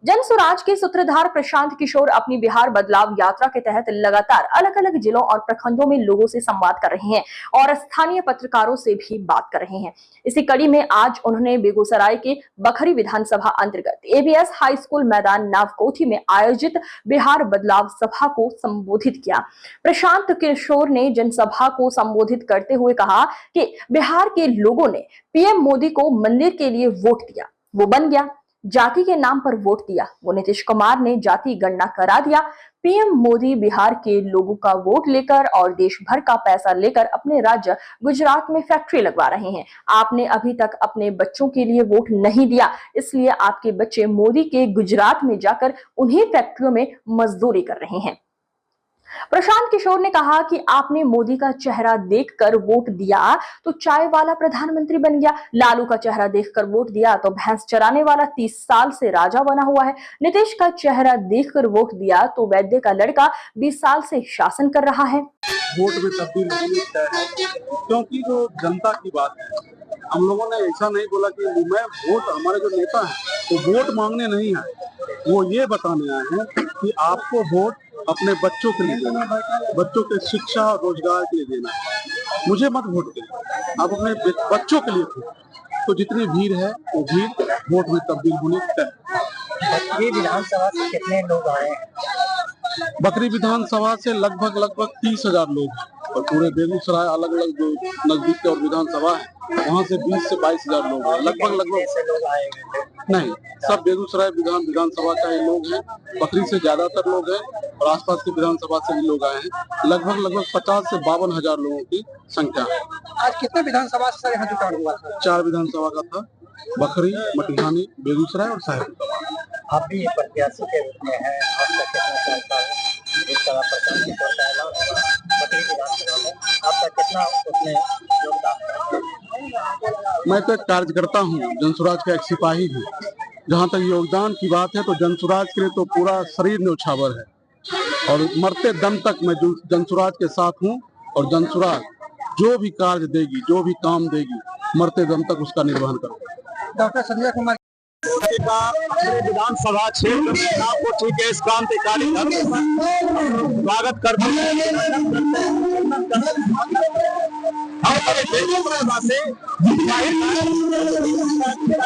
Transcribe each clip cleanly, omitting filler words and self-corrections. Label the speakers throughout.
Speaker 1: जन स्वराज के सूत्रधार प्रशांत किशोर अपनी बिहार बदलाव यात्रा के तहत लगातार अलग अलग जिलों और प्रखंडों में लोगों से संवाद कर रहे हैं और स्थानीय पत्रकारों से भी बात कर रहे हैं। इसी कड़ी में आज उन्होंने बेगूसराय के बखरी विधानसभा अंतर्गत एबीएस हाई स्कूल मैदान नावकोठी में आयोजित बिहार बदलाव सभा को संबोधित किया। प्रशांत किशोर ने जनसभा को संबोधित करते हुए कहा कि बिहार के लोगों ने पीएम मोदी को मंदिर के लिए वोट दिया, वो बन गया। जाति के नाम पर वोट दिया, वो नीतीश कुमार ने जाति गणना करा दिया। पीएम मोदी बिहार के लोगों का वोट लेकर और देश भर का पैसा लेकर अपने राज्य गुजरात में फैक्ट्री लगवा रहे हैं। आपने अभी तक अपने बच्चों के लिए वोट नहीं दिया, इसलिए आपके बच्चे मोदी के गुजरात में जाकर उन्हीं फैक्ट्रियों में मजदूरी कर रहे हैं। प्रशांत किशोर ने कहा कि आपने मोदी का चेहरा देखकर वोट दिया तो चाय वाला प्रधानमंत्री बन गया, लालू का चेहरा देखकर वोट दिया तो भैंस चराने वाला 30 साल से राजा बना हुआ है, नीतीश का चेहरा देखकर वोट दिया तो वैद्य का लड़का 20 साल से शासन कर रहा है।
Speaker 2: वोट में तब्दील नहीं है, क्योंकि जो जनता की बात है, हम लोगों ने ऐसा नहीं बोला कि मैं वोट, हमारे जो नेता हैं वो वोट मांगने नहीं आए, वो ये बताने आए हैं कि आपको वोट अपने बच्चों के लिए देना है, बच्चों के शिक्षा और रोजगार के लिए देना है। मुझे मत वोट दें, आप अपने बच्चों के लिए तो जितनी भीड़ है वो भीड़ वोट में तब्दील होनी तय।
Speaker 3: बकरी विधानसभा से कितने लोग आए हैं?
Speaker 2: बकरी विधानसभा से लगभग 30,000 लोग और पूरे बेगूसराय अलग अलग जो नजदीक के और विधानसभा है वहाँ से 20 से 22,000 लोग हैं। लगभग
Speaker 3: लोग आए
Speaker 2: नहीं, सब बेगूसराय विधानसभा का ही लोग हैं। बकरी से ज्यादातर लोग हैं और आसपास की विधानसभा से भी लोग आए हैं। लगभग 50 से 52,000 लोगों की संख्या है।
Speaker 3: आज कितने विधानसभा से यहाँ जुटान हुआ था?
Speaker 2: 4 विधानसभा का था, बखरी, मटिहानी, बेगूसराय और साहेबगंज।
Speaker 3: आप भी प्रत्याशी के रूप में हैं, आपका कितना चलता है इस तरह प्रचार की बकरी विधानसभा में आपका कितना उसमें योगदान?
Speaker 2: मैं तो एक कार्यकर्ता हूँ, जनसुराज का एक सिपाही हूँ। जहाँ तक योगदान की बात है तो जनसुराज के लिए तो पूरा शरीर न्यौछावर है और मरते दम तक मैं जनसुराज के साथ हूँ और जनसुराज जो भी कार्य देगी, जो भी काम देगी, मरते दम तक उसका निर्वहन करूँगा।
Speaker 3: डॉक्टर संजय कुमार
Speaker 4: का अपने विधानसभा क्षेत्र में नावकोठी के इस क्रांतिकारी स्वागत करते हमारे बेगूसराय से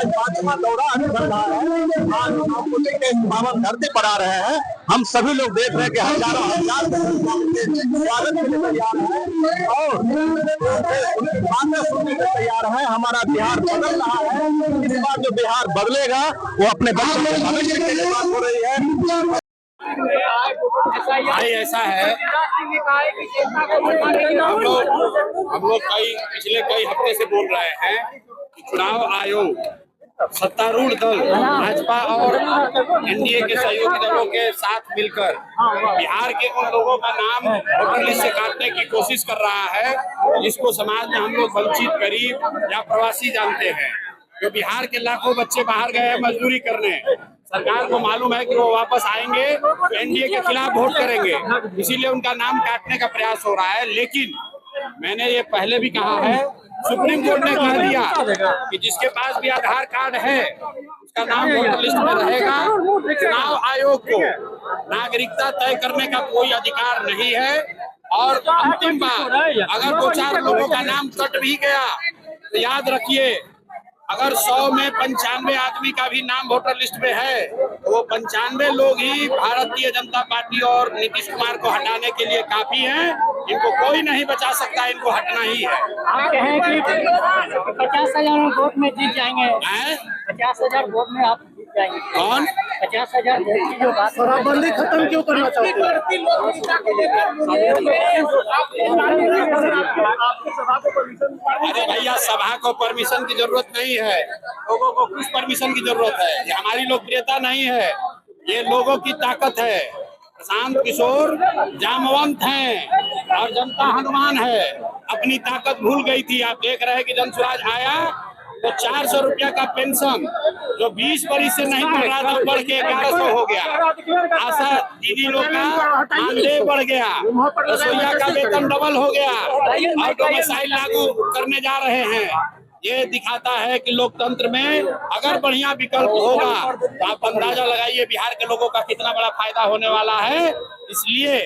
Speaker 4: पांचवा दौरा कर रहा है। आज नावकोठी के पावन धरती पर आ रहे हैं। हम सभी लोग देख रहे हैं कि हजारों हजार स्वागत के लिए तैयार है और उनकी बातें सुनने के तैयार है। हमारा बिहार बदल रहा है, इस बार जो बिहार बदलेगा वो अपने बच्चों के भविष्य के लिए बात हो रही है।
Speaker 5: भाई ऐसा है, हम लोग पिछले कई हफ्ते से बोल रहे हैं कि चुनाव आयोग सत्तारूढ़ दल भाजपा और एनडीए के सहयोगी दलों के साथ मिलकर बिहार के उन लोगों का नाम वोटर लिस्ट से काटने की कोशिश कर रहा है जिसको समाज में हम लोग वंचित, गरीब या प्रवासी जानते हैं। जो बिहार के लाखों बच्चे बाहर गए हैं मजदूरी करने, सरकार को मालूम है कि वो वापस आएंगे तो एनडीए के खिलाफ वोट करेंगे, इसीलिए उनका नाम काटने का प्रयास हो रहा है। लेकिन मैंने ये पहले भी कहा है, सुप्रीम कोर्ट ने कह दिया कि जिसके पास भी आधार कार्ड है उसका नाम वोटर लिस्ट में रहेगा। चुनाव आयोग को नागरिकता तय करने का कोई अधिकार नहीं है और अंतिम बार अगर 2-4 लोगों का नाम कट भी गया तो याद रखिए, अगर 100 में 95 आदमी का भी नाम वोटर लिस्ट में है तो वो 95 लोग ही भारतीय जनता पार्टी और नीतीश कुमार को हटाने के लिए काफी हैं। इनको कोई नहीं बचा सकता, इनको हटना ही है।
Speaker 3: आप कहें कि 50,000 वोट में जीत जाएंगे? 50,000 वोट में आप जीत जाएंगे?
Speaker 5: कौन
Speaker 3: 50,000 वोट की जो बात, शराबबंदी खत्म क्यों करना चाहते हैं?
Speaker 5: अरे भैया, सभा को परमिशन की जरूरत नहीं है, लोगों को कुछ परमिशन की जरूरत है। ये हमारी लोकप्रियता नहीं है, ये लोगों की ताकत है। प्रशांत किशोर जामवंत हैं और जनता हनुमान है। अपनी ताकत भूल गई थी। आप देख रहे हैं कि जनसुराज आया तो 400 रुपया का पेंशन जो 20 वर्ष से नहीं मिल रहा था बढ़ के 1100 हो गया। आशा दीदी लोग का मानदेय बढ़ गया, रसोईया का वेतन डबल हो गया और डोमिसाइल लागू करने जा रहे हैं। ये दिखाता है कि लोकतंत्र में अगर बढ़िया विकल्प होगा तो आप अंदाजा लगाइए बिहार के लोगों का कितना बड़ा फायदा होने वाला है। इसलिए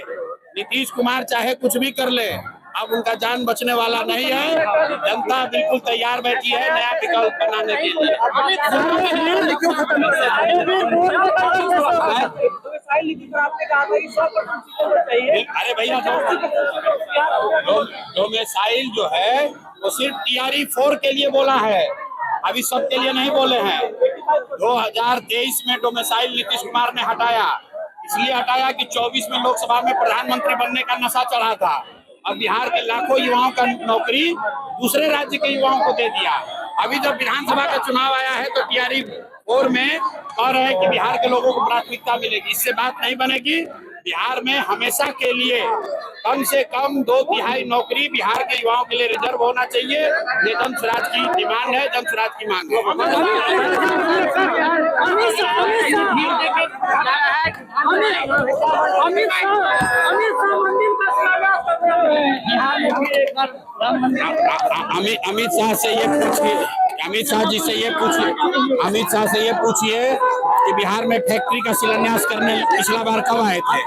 Speaker 5: नीतीश कुमार चाहे कुछ भी कर ले, अब उनका जान बचने वाला नहीं है। जनता बिल्कुल तैयार बैठी है नया विकल्प बनाने के लिए। अरे भैया डोमिसाइल जो है वो सिर्फ टीआरई 4 के लिए बोला है, अभी सब के लिए नहीं बोले हैं। 2023 में डोमिसाइल नीतीश कुमार ने हटाया, इसलिए हटाया कि 24 में लोकसभा में प्रधानमंत्री बनने का नशा चढ़ा था। अब बिहार के लाखों युवाओं का नौकरी दूसरे राज्य के युवाओं को दे दिया। अभी जब विधानसभा का चुनाव आया है तो टीआरई 4 में कह रहे हैं कि बिहार के लोगों को प्राथमिकता मिलेगी। इससे बात नहीं बनेगी। बिहार में हमेशा के लिए कम से कम 2/3 नौकरी बिहार के युवाओं के लिए रिजर्व होना चाहिए। ये जन स्वराज की डिमांड है, जन स्वराज की मांग है। अमित शाह से ये पूछिए, अमित शाह जी से ये पूछिए, अमित शाह से ये पूछिए कि बिहार में फैक्ट्री का शिलान्यास करने पिछला बार कब आए थे।